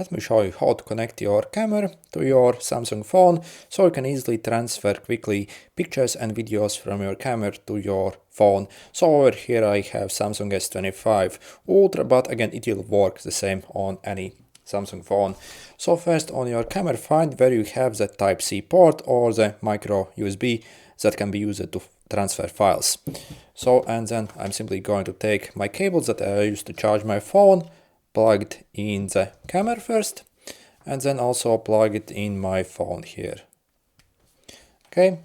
let me show you how to connect your camera to your Samsung phone so you can easily transfer quickly pictures and videos from your camera to your phone. So over here I have Samsung S25 Ultra, but again it will work the same on any Samsung phone. So first on your camera, find where you have the Type-C port or the micro USB that can be used to transfer files. So and then I'm simply going to take my cables that I use to charge my phone, plugged in the camera first, and then also plug it in my phone here. Okay,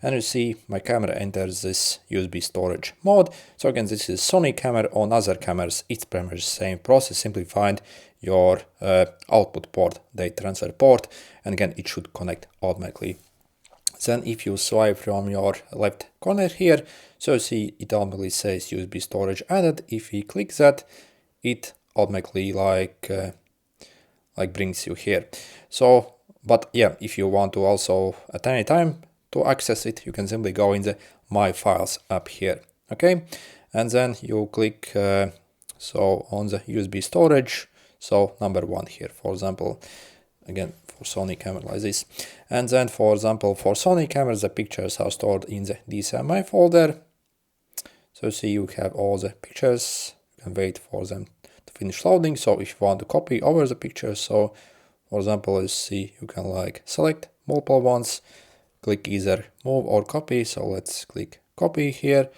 and you see my camera enters this USB storage mode. So again, this is Sony camera. On other cameras it's pretty much the same process. Simply find your output port, data transfer port, and again it should connect automatically. Then if you swipe from your left corner here, so you see it automatically says USB storage added. If we click that, it automatically like brings you here. So but yeah, if you want to also at any time to access it, you can simply go in the My Files app here. Okay, and then you click so on the USB storage, so number 1 here, for example, again for Sony camera like this. And then for example for Sony cameras, the pictures are stored in the DJI folder. So see you have all the pictures. You can wait for them to finish loading. So if you want to copy over the pictures, so for example, you see you can like select multiple ones, click either move or copy. So let's click copy here,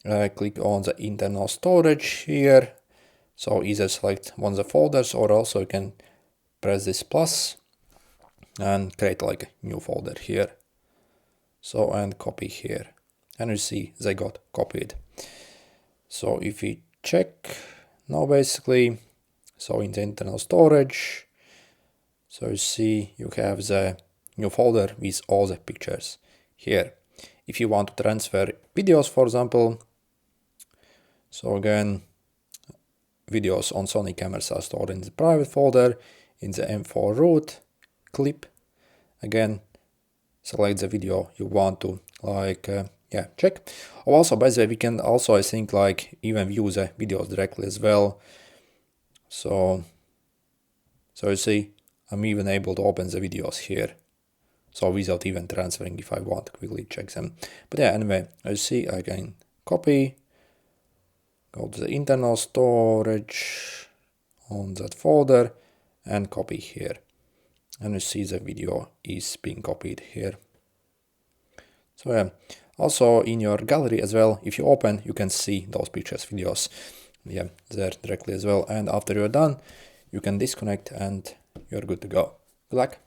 click on the internal storage here. So either select one of the folders or also you can press this plus and create like a new folder here. So and copy here, and you see they got copied. So if we check now, basically, so in the internal storage, so you see you have the new folder with all the pictures here. If you want to transfer videos, for example, so again, videos on Sony cameras are stored in the private folder in the M4 root clip. Again, select the video you want to like check. Also, by the way, we can also, I think, like even view the videos directly as well. So you see I'm even able to open the videos here, so without even transferring if I want to quickly check them. But yeah, anyway, you see I can copy, go to the internal storage on that folder and copy here, and you see the video is being copied here. So yeah, also in your gallery as well, if you open, you can see those pictures, videos, yeah, there directly as well. And after you're done, you can disconnect and you're good to go. Good luck.